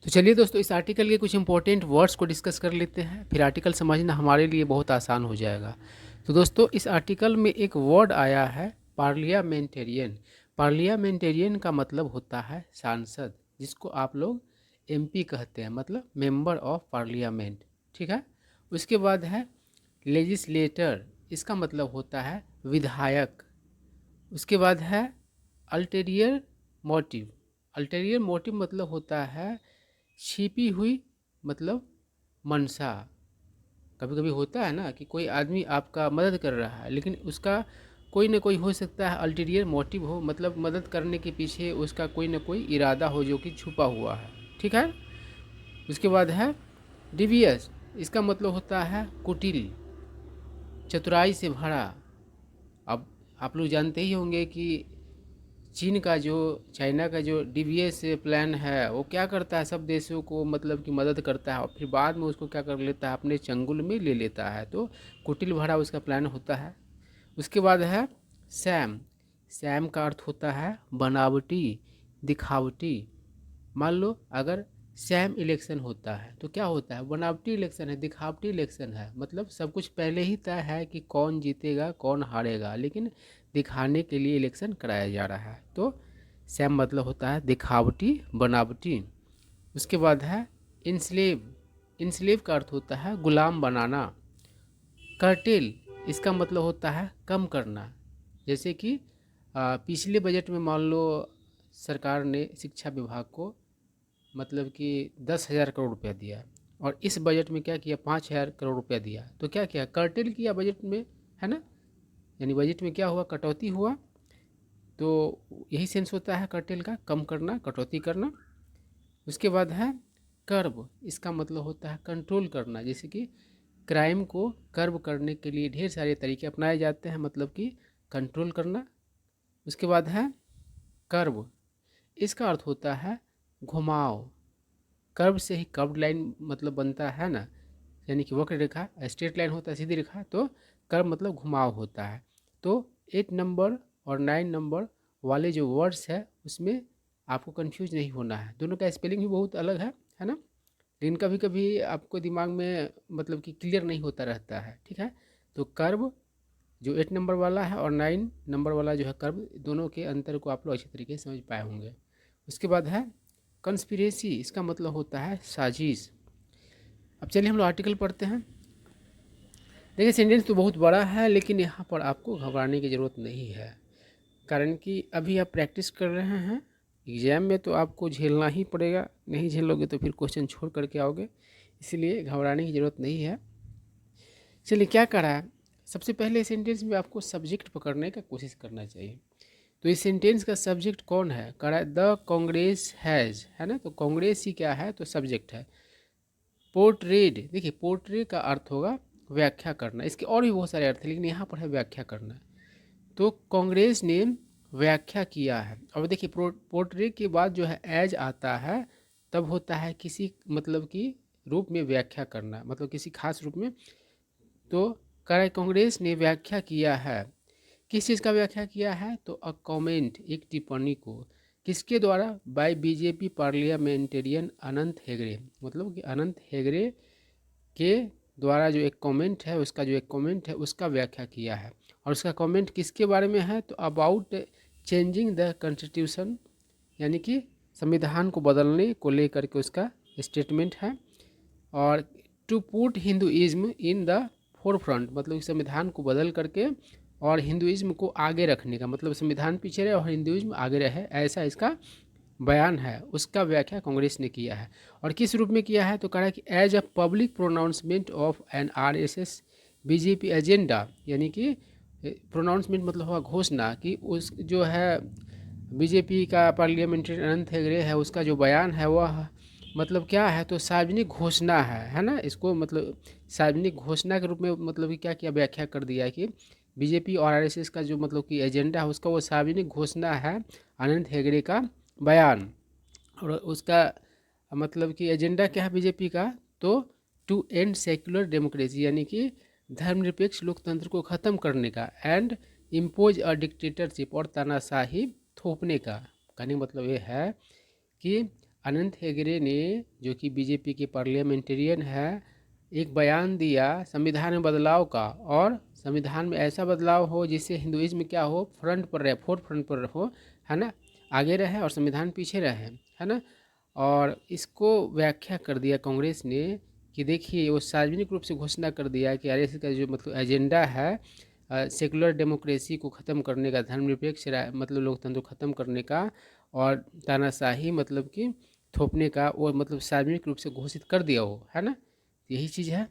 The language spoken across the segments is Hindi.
तो चलिए दोस्तों, इस आर्टिकल के कुछ इंपॉर्टेंट वर्ड्स को डिस्कस कर लेते हैं, फिर आर्टिकल समझना हमारे लिए बहुत आसान हो जाएगा। तो दोस्तों, इस आर्टिकल में एक वर्ड आया है पार्लियामेंटेरियन। पार्लियामेंटेरियन का मतलब होता है सांसद, जिसको आप लोग एमपी कहते हैं, मतलब मेंबर ऑफ पार्लियामेंट। ठीक है। उसके बाद है लेजिस्लेटर, इसका मतलब होता है विधायक। उसके बाद है अल्टेरियर मोटिव। अल्टेरियर मोटिव मतलब होता है छिपी हुई, मतलब मनसा। कभी कभी होता है ना कि कोई आदमी आपका मदद कर रहा है, लेकिन उसका कोई ना कोई हो सकता है अल्टीरियर मोटिव हो, मतलब मदद करने के पीछे उसका कोई ना कोई इरादा हो जो कि छुपा हुआ है। ठीक है। उसके बाद है डिवियस, इसका मतलब होता है कुटिल, चतुराई से भरा। अब आप लोग जानते ही होंगे कि चीन का जो चाइना का जो डीवीएस प्लान है वो क्या करता है, सब देशों को मतलब कि मदद करता है और फिर बाद में उसको क्या कर लेता है, अपने चंगुल में ले लेता है। तो कुटिल भरा उसका प्लान होता है। उसके बाद है सैम। सैम का अर्थ होता है बनावटी, दिखावटी। मान लो अगर सैम इलेक्शन होता है तो क्या होता है, बनावटी इलेक्शन है, दिखावटी इलेक्शन है। मतलब सब कुछ पहले ही तय है कि कौन जीतेगा कौन हारेगा, लेकिन दिखाने के लिए इलेक्शन कराया जा रहा है। तो सैम मतलब होता है दिखावटी, बनावटी। उसके बाद है इंस्लेव। इंस्लेव का अर्थ होता है गुलाम बनाना। कर्टेल, इसका मतलब होता है कम करना। जैसे कि पिछले बजट में मान लो सरकार ने शिक्षा विभाग को मतलब कि 10,000 करोड़ रुपया दिया, और इस बजट में क्या किया, 5,000 करोड़ रुपया दिया। तो क्या किया, कर्टेल किया बजट में, है ना। यानी बजट में क्या हुआ, कटौती हुआ। तो यही सेंस होता है कर्टेल का, कम करना, कटौती करना। उसके बाद है कर्ब, इसका मतलब होता है कंट्रोल करना। जैसे कि क्राइम को कर्ब करने के लिए ढेर सारे तरीके अपनाए जाते हैं, मतलब कि कंट्रोल करना। उसके बाद है कर्व, इसका अर्थ होता है घुमाव। कर्व से ही कर्व लाइन मतलब बनता है ना, यानी कि वक्र रेखा, स्ट्रेट लाइन होता है सीधी रेखा, तो कर्व मतलब घुमाव होता है। तो 8 नंबर और 9 नंबर वाले जो वर्ड्स है उसमें आपको कंफ्यूज नहीं होना है, दोनों का स्पेलिंग भी बहुत अलग है ना। लेकिन कभी कभी आपको दिमाग में मतलब कि क्लियर नहीं होता रहता है। ठीक है। तो कर्व जो 8 नंबर वाला है और 9 नंबर वाला जो है कर्व, दोनों के अंतर को आप लोग अच्छे तरीके से समझ पाए होंगे। उसके बाद है कंस्पिरेसी, इसका मतलब होता है साजिश। अब चलिए हम लोग आर्टिकल पढ़ते हैं। देखिए सेंटेंस तो बहुत बड़ा है, लेकिन यहाँ पर आपको घबराने की ज़रूरत नहीं है, कारण कि अभी आप प्रैक्टिस कर रहे हैं। एग्ज़ाम में तो आपको झेलना ही पड़ेगा, नहीं झेलोगे तो फिर क्वेश्चन छोड़ करके आओगे, इसलिए घबराने की ज़रूरत नहीं है। चलिए क्या करा है, सबसे पहले सेंटेंस में आपको सब्जेक्ट पकड़ने का कोशिश करना चाहिए। तो इस सेंटेंस का सब्जेक्ट कौन है, करा द कांग्रेस हैज़, है ना। तो कांग्रेस ही क्या है, तो सब्जेक्ट है। पोर्ट्रेड, देखिए पोर्ट्रे का अर्थ होगा व्याख्या करना, इसके और भी बहुत सारे अर्थ हैं, लेकिन यहाँ पर है व्याख्या करना। तो कांग्रेस ने व्याख्या किया है। अब देखिए पोर्ट्रे के बाद जो है एज आता है, तब होता है किसी मतलब कि रूप में व्याख्या करना, मतलब किसी खास रूप में। तो कह कांग्रेस ने व्याख्या किया है, किस चीज़ का व्याख्या किया है, तो अ कमेंट, एक टिप्पणी को, किसके द्वारा, बाय बीजेपी पार्लियामेंटेरियन अनंत हेगड़े, मतलब कि अनंत हेगड़े के द्वारा जो एक कमेंट है, उसका जो एक कमेंट है उसका व्याख्या किया है। और उसका कमेंट किसके बारे में है, तो अबाउट चेंजिंग द कॉन्स्टिट्यूशन, यानी कि संविधान को बदलने को लेकर के उसका स्टेटमेंट है। और to put Hinduism in the forefront, मतलब संविधान को बदल करके और हिंदुइज्म को आगे रखने का, मतलब संविधान पीछे रहे और हिंदुइज्म आगे रहे, ऐसा इसका बयान है, उसका व्याख्या कांग्रेस ने किया है। और किस रूप में किया है, तो कहा है कि as a public pronouncement of an RSS BJP agenda, यानी कि प्रोनाउंसमेंट मतलब हुआ घोषणा, कि उस जो है बीजेपी का पार्लियामेंट्री अनंत हेगड़े है, उसका जो बयान है वह मतलब क्या है, तो सार्वजनिक घोषणा है ना। इसको मतलब सार्वजनिक घोषणा के रूप में मतलब कि क्या किया, व्याख्या कर दिया है कि बीजेपी और आरएसएस का जो मतलब कि एजेंडा है उसका वो सार्वजनिक घोषणा है, अनंत हेगड़े का बयान। और उसका मतलब कि एजेंडा क्या है बीजेपी का, तो टू एंड सेक्युलर डेमोक्रेसी, यानी कि धर्मनिरपेक्ष लोकतंत्र को ख़त्म करने का, एंड इम्पोज अ डिक्टेटरशिप, और तानाशाही थोपने का। कहने का मतलब ये है कि अनंत हेगड़े ने, जो कि बीजेपी के पार्लियामेंटेरियन है, एक बयान दिया संविधान में बदलाव का, और संविधान में ऐसा बदलाव हो जिससे हिंदुइज्म क्या हो, फ्रंट पर रहे, फोर्थ फ्रंट पर हो, है ना, आगे रहे और संविधान पीछे रहे, है ना। और इसको व्याख्या कर दिया कांग्रेस ने कि देखिए वो सार्वजनिक रूप से घोषणा कर दिया कि आरएसएस का जो मतलब एजेंडा है सेकुलर डेमोक्रेसी को ख़त्म करने का, धर्मनिरपेक्ष मतलब लोकतंत्र को ख़त्म करने का और तानाशाही मतलब कि थोपने का, वो मतलब सार्वजनिक रूप से घोषित कर दिया वो, है ना। यही चीज़ है।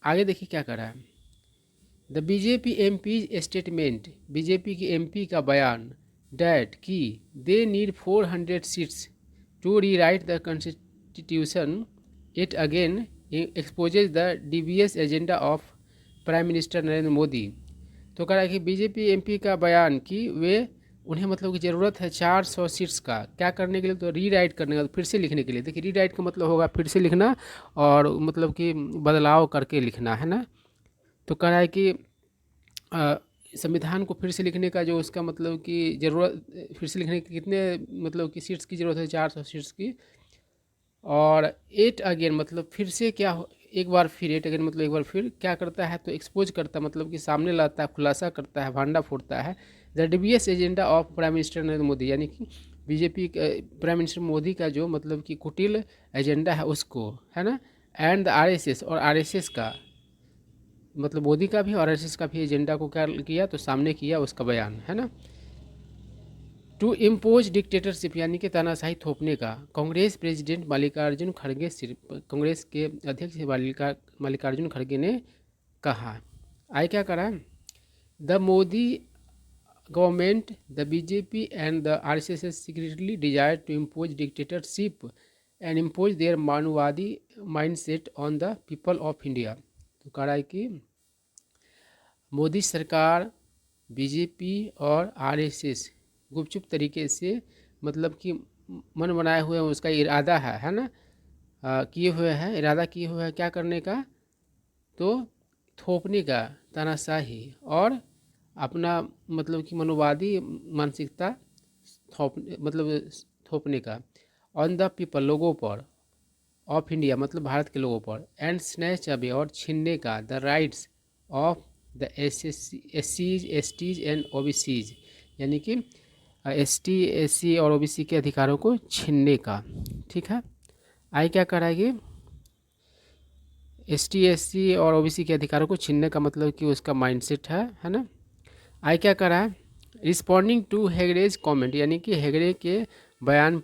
आगे देखिए क्या कर रहा है। The BJP MP statement, BJP के एमपी का बयान, डैट कि they need 400 seats to rewrite the constitution, it again exposes the devious agenda of prime minister Narendra Modi. तो कह रहा है कि बीजेपी एमपी का बयान कि वे उन्हें मतलब की ज़रूरत है 400 सीट्स का, क्या करने के लिए, तो री राइट करने का, तो फिर से लिखने के लिए। देखिए री राइट का मतलब होगा फिर से लिखना और मतलब कि बदलाव करके लिखना, है ना। तो कह रहा है कि संविधान को फिर से लिखने का जो उसका मतलब कि ज़रूरत, फिर से लिखने की कितने मतलब कि सीट्स की ज़रूरत है, 400 सीट्स की। और एट अगेन मतलब फिर से क्या एक बार फिर, एट अगेन मतलब एक बार फिर क्या करता है, तो एक्सपोज करता है, मतलब कि सामने लाता है, खुलासा करता है, भांडा फोड़ता है the devious agenda of prime minister Narendra Modi, यानी कि बीजेपी प्राइम मिनिस्टर मोदी का जो मतलब कि कुटिल एजेंडा है उसको, है ना। एंड द आरएसएस, और आरएसएस का मतलब मोदी का भी और आरएसएस का भी एजेंडा को क्या किया, तो सामने किया उसका बयान, है ना। टू इम्पोज डिक्टेटरशिप, यानी कि तानाशाही थोपने का, कांग्रेस प्रेसिडेंट मल्लिकार्जुन खड़गे, कांग्रेस के अध्यक्ष मल्लिकार्जुन खड़गे ने कहा। आए क्या करा, the Modi government, the BJP and the RSS secretly desire to impose dictatorship and impose their मानववादी mindset on the people of India. तो कह रहा है कि मोदी सरकार, बीजेपी और आरएसएस गुपचुप तरीके से मतलब कि मन बनाए हुए उसका इरादा है ना, किए हुए हैं, इरादा किए हुए हैं क्या करने का, तो थोपने का, तानाशाही और अपना मतलब कि मनोवादी मानसिकता थोपने का ऑन द पीपल, लोगों पर, ऑफ इंडिया मतलब भारत के लोगों पर, एंड स्नैच अवे और छीनने का द राइट्स ऑफ द एससीज एसटीज एंड ओबीसीज, यानी कि एसटी एससी और ओबीसी के अधिकारों को छीनने का। ठीक है, आगे क्या कराएगी, एसटी एससी और ओबीसी के अधिकारों को छीनने का मतलब कि उसका माइंडसेट है ना। आगे क्या करा है, रिस्पॉन्डिंग टू हेगड़ेज कमेंट, यानी कि हेगड़े के बयान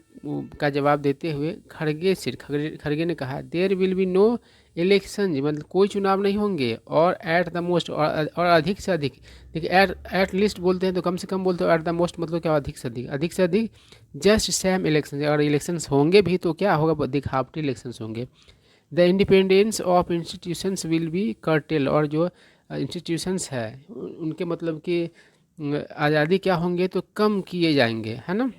का जवाब देते हुए खड़गे ने कहा there will be no election, मतलब कोई चुनाव नहीं होंगे, और एट द मोस्ट, और अधिक से अधिक, देखिए एट लिस्ट बोलते हैं तो कम से कम बोलते हैं, एट द मोस्ट मतलब क्या, अधिक से अधिक जस्ट सैम इलेक्शन, अगर इलेक्शंस होंगे भी तो क्या होगा, दिखावटी इलेक्शंस होंगे। The independence of institutions will be cartel, और जो इंस्टीट्यूशंस है उनके मतलब कि आज़ादी क्या होंगे, तो कम किए जाएंगे, है ना।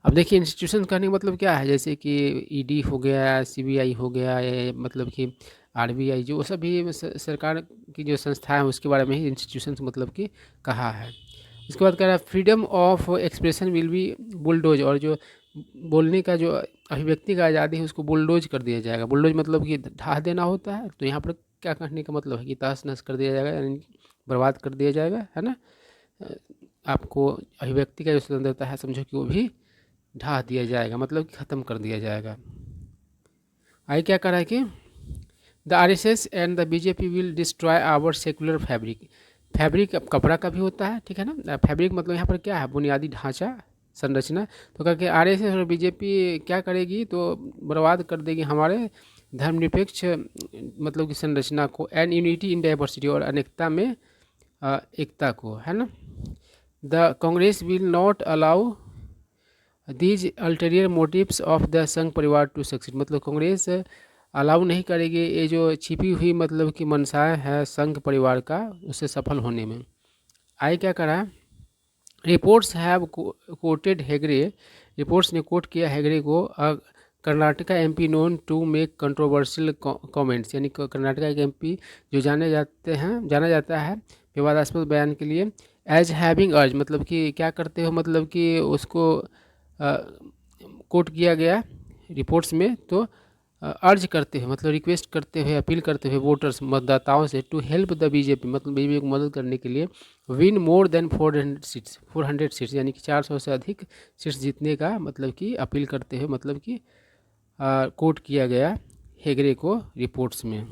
अब देखिए इंस्टीट्यूशन कहने का मतलब क्या है, जैसे कि ईडी हो गया, सीबीआई हो गया, मतलब कि आरबीआई, जो सभी सरकार की जो संस्था है उसके बारे में ही इंस्टीट्यूशन मतलब कि कहा है। इसके बाद कह रहा है freedom of expression will be bulldoze, और जो बोलने का जो अभिव्यक्ति का आज़ादी है उसको बुलडोज कर दिया जाएगा। बुलडोज मतलब कि ढा देना होता है, तो यहाँ पर क्या कहने का मतलब है कि तहस नहस कर दिया जाएगा, यानी बर्बाद कर दिया जाएगा, है ना। आपको अभिव्यक्ति का जो स्वतंत्रता है समझो कि वो भी ढा दिया जाएगा, मतलब कि ख़त्म कर दिया जाएगा। आगे क्या करा है कि the RSS and the BJP will destroy our secular fabric, fabric कपड़ा का भी होता है, ठीक है ना। फैब्रिक मतलब यहाँ पर क्या है, बुनियादी ढांचा, संरचना। तो करके आरएसएस और बीजेपी क्या करेगी, तो बर्बाद कर देगी हमारे धर्मनिरपेक्ष मतलब कि संरचना को, एंड यूनिटी इन डाइवर्सिटी, और अनेकता में एकता को, है ना। The Congress will not allow these ulterior motives of the Sangh Parivar to succeed, मतलब कांग्रेस अलाउ नहीं करेगी ये जो छिपी हुई मतलब कि मंशाएं है संघ परिवार का, उससे सफल होने में। आगे क्या करा, reports have quoted Hegde, reports ने कोट किया हेगड़े को, Karnataka MP known to make controversial comments, यानी कर्नाटका के एमपी जो जाना जाता है विवादास्पद बयान के लिए, एज हैविंग अर्ज, मतलब कि क्या करते हो, मतलब कि उसको कोट किया गया रिपोर्ट्स में। तो अर्ज करते हुए मतलब रिक्वेस्ट करते हुए, अपील करते हुए वोटर्स मतदाताओं से टू हेल्प द बीजेपी मतलब बीजेपी को मदद करने के लिए विन मोर देन 400 सीट्स यानी कि 400 से अधिक सीट्स जीतने का मतलब कि अपील करते हुए मतलब कि कोट किया गया हेगड़े को रिपोर्ट्स में।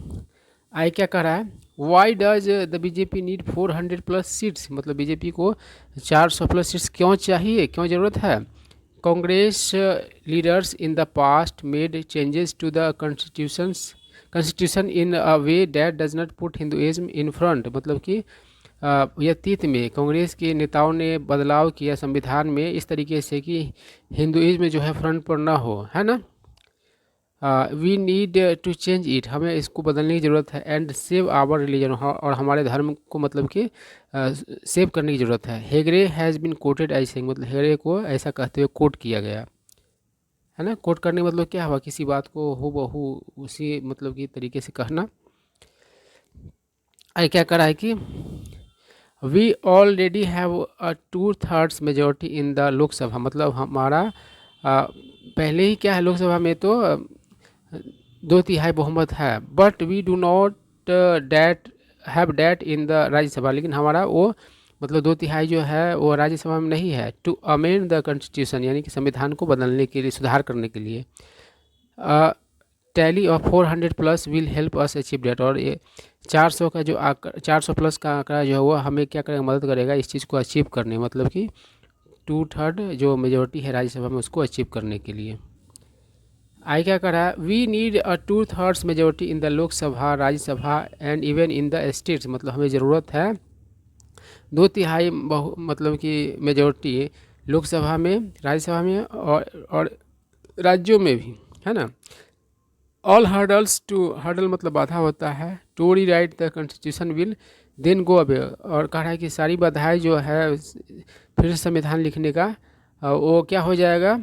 आई क्या कह रहा है, why does the BJP need 400 plus seats मतलब बीजेपी को 400 प्लस सीट्स क्यों चाहिए, क्यों ज़रूरत है। Congress leaders in the past made changes to the constitution in a way that does not put Hinduism in front मतलब कि अतीत में कांग्रेस के नेताओं ने बदलाव किया संविधान में इस तरीके से कि हिंदुइज्म जो है फ्रंट पर ना हो, है ना। We need to change it हमें इसको बदलने की ज़रूरत है। एंड सेव आवर रिलीजन और हमारे धर्म को मतलब कि सेव करने की ज़रूरत है। Hegde has been quoted as saying मतलब हेगड़े को ऐसा कहते हुए कोट किया गया है ना। कोट करने का मतलब क्या हुआ, किसी बात को हूबहू उसी मतलब की तरीके से कहना। क्या करा है कि we already have a 2/3 majority in the Lok Sabha मतलब हमारा पहले ही क्या है लोकसभा में तो 2/3 बहुमत है। But we do not that have that in the Rajya Sabha लेकिन हमारा वो मतलब 2/3 जो है वो राज्यसभा में नहीं है। टू अमेंड द कॉन्स्टिट्यूशन यानी कि संविधान को बदलने के लिए, सुधार करने के लिए। Tally of 400 plus will help us achieve that और ये 400 का जो 400 प्लस का आंकड़ा जो है वो हमें क्या करेगा, मदद करेगा इस चीज़ को अचीव करने मतलब कि 2/3 जो मेजोरिटी है राज्यसभा में उसको अचीव करने के लिए। आई क्या कर रहा है, we need a 2/3 majority in the Lok Sabha Rajya Sabha and even in the states मतलब हमें ज़रूरत है 2/3 मतलब कि मेजोरिटी लोकसभा में, राज्यसभा में और राज्यों में भी, है ना। ऑल हर्डल्स टू हर्डल मतलब बाधा होता है to rewrite the constitution will then go away और कह रहा है कि सारी बाधाएं जो है फिर से संविधान लिखने का वो क्या हो जाएगा,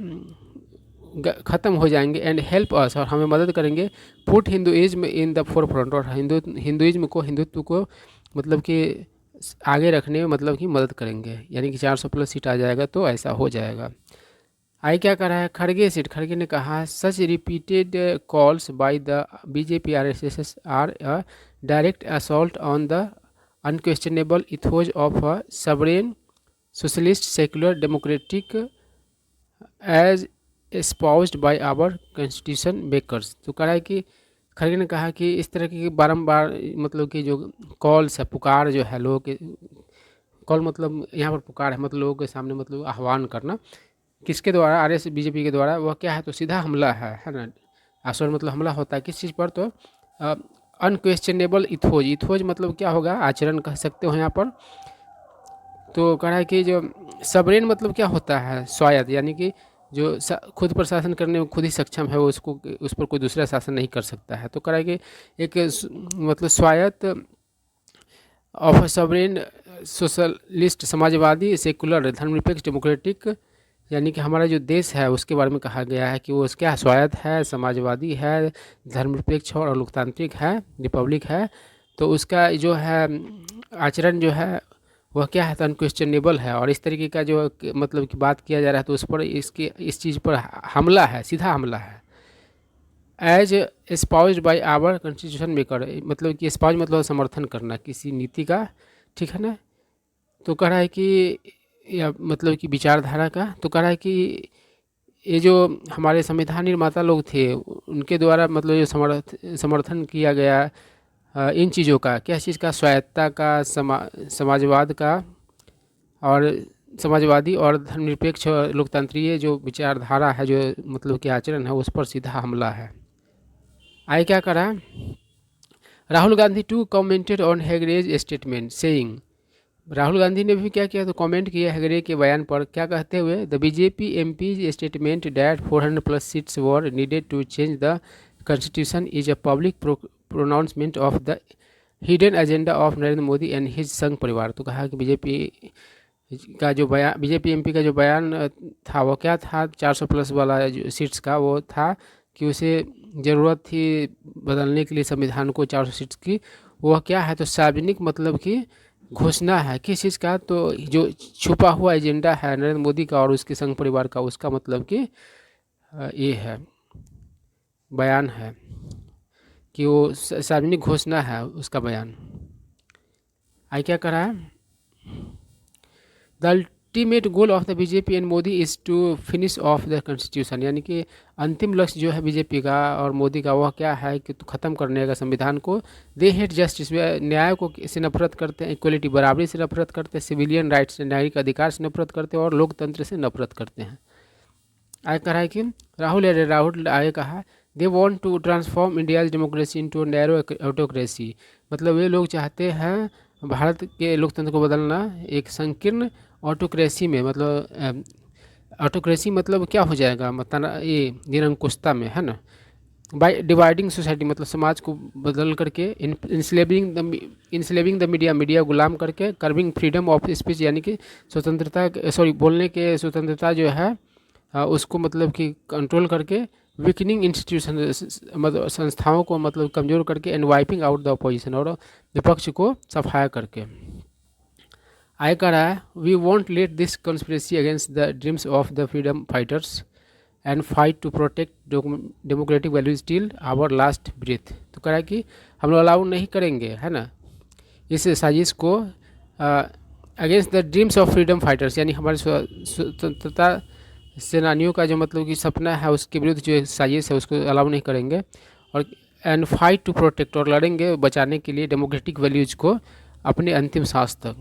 ख़त्म हो जाएंगे। एंड हेल्प अस और हमें मदद करेंगे put Hinduism in the four front और हिंदुइज्म को, हिंदुत्व को मतलब कि आगे रखने में मतलब कि मदद करेंगे यानी कि 400 प्लस सीट आ जाएगा तो ऐसा हो जाएगा। आई क्या कर रहा है, खड़गे ने कहा such repeated calls by the BJP RSS are a direct assault on the unquestionable ethos of a sovereign socialist secular democratic as espoused by our constitution makers। तो कह रहा है कि खड़गे ने कहा कि इस तरह की बारंबार मतलब कि जो कॉल्स है, पुकार जो है लोगों के, कॉल मतलब यहाँ पर पुकार है मतलब लोगों के सामने मतलब आह्वान करना, किसके द्वारा, आरएस बीजेपी के द्वारा, वह क्या है तो सीधा हमला है ना। आसवर मतलब हमला होता है किस चीज़ पर, तो अनक्वेश्चनेबल इथोज मतलब क्या होगा, आचरण कह सकते हो यहाँ पर। तो कह रहा है कि जो सबरेन मतलब क्या होता है, स्वायत्त यानी कि जो खुद प्रशासन करने में खुद ही सक्षम है वो उसको उस पर कोई दूसरा शासन नहीं कर सकता है। तो कह रहा है कि एक मतलब स्वायत्त ऑफ सवरेन सोशलिस्ट समाजवादी सेकुलर धर्मनिरपेक्ष डेमोक्रेटिक यानी कि हमारा जो देश है उसके बारे में कहा गया है कि वो क्या स्वायत्त है, समाजवादी है, धर्मनिरपेक्ष और लोकतांत्रिक है, रिपब्लिक है। तो उसका जो है आचरण जो है वह क्या है, अनक्वेश्चनेबल है। और इस तरीके का जो मतलब कि बात किया जा रहा है तो उस पर इस चीज़ पर हमला है, सीधा हमला है। As espoused by our constitution maker मतलब कि एस्पाउज मतलब समर्थन करना किसी नीति का, ठीक है ना। तो कह रहा है कि या मतलब कि विचारधारा का, तो कह रहा है कि ये जो हमारे संविधान निर्माता लोग थे उनके द्वारा मतलब जो समर्थन किया गया इन चीज़ों का, क्या चीज़ का, स्वायत्तता का, समाजवाद का और समाजवादी और धर्मनिरपेक्ष लोकतंत्रीय जो विचारधारा है, जो मतलब कि आचरण है, उस पर सीधा हमला है। आई क्या करा, Rahul Gandhi too commented on Hegde's statement saying, Rahul Gandhi ने भी क्या किया तो कमेंट किया हेगड़े के बयान पर, क्या कहते हुए, the BJP MP statement that 400 plus seats were needed to change the constitution is a public pronouncement of the hidden agenda of Narendra Modi and his Sangh Parivar. तो कहा कि बीजेपी का जो बयान, बीजेपी एमपी का जो बयान था वो क्या था, 400 प्लस वाला जो सीट्स का, वो था कि उसे ज़रूरत थी बदलने के लिए संविधान को 400 सीट्स की। वह क्या है तो सार्वजनिक मतलब कि घोषणा है किस चीज़ का, तो जो छुपा हुआ एजेंडा है नरेंद्र मोदी का और उसके संघ परिवार का, उसका मतलब कि ये है, बयान है कि वो सार्वजनिक घोषणा है उसका बयान। आई क्या कर रहा है, the ultimate goal of the BJP and Modi is to finish off the constitution, यानी कि अंतिम लक्ष्य जो है बीजेपी का और मोदी का वह क्या है कि तो ख़त्म करने का संविधान को। दे हेट जस्टिस, वे न्याय को से नफरत करते हैं, इक्वलिटी बराबरी से नफरत करते हैं, सिविलियन राइट्स न्यायिक अधिकार से नफरत करते हैं और लोकतंत्र से नफरत करते हैं। आगे कहा है कि राहुल आगे कहा they want to transform India's democracy into narrow autocracy, मतलब वे लोग चाहते हैं भारत के लोकतंत्र को बदलना एक संकीर्ण ऑटोक्रेसी में, मतलब ऑटोक्रेसी मतलब क्या हो जाएगा, मतलब ये निरंकुशता में, है ना। बाय डिवाइडिंग सोसाइटी, मतलब समाज को बदल करके, इंस्लेविंग द मीडिया गुलाम करके, कर्बिंग फ्रीडम ऑफ स्पीच, यानी कि स्वतंत्रता, बोलने के स्वतंत्रता जो है उसको मतलब कि कंट्रोल करके, वीकनिंग इंस्टीट्यूशन, मतलब संस्थाओं को मतलब कमज़ोर करके, and wiping out the opposition, और विपक्ष को सफाया करके। आय कह रहा है we won't let this conspiracy against the dreams of the freedom fighters and fight to protect democratic values till our last breath. तो कह रहा है कि हम लोग अलाउ नहीं करेंगे, है ना, इस साजिश को against the dreams of freedom fighters, यानी हमारे स्वतंत्रता सेनानियों का जो मतलब कि सपना है उसके विरुद्ध जो साजिश है उसको अलाउ नहीं करेंगे, और एंड फाइट टू प्रोटेक्ट, और लड़ेंगे बचाने के लिए डेमोक्रेटिक वैल्यूज को अपने अंतिम सांस तक।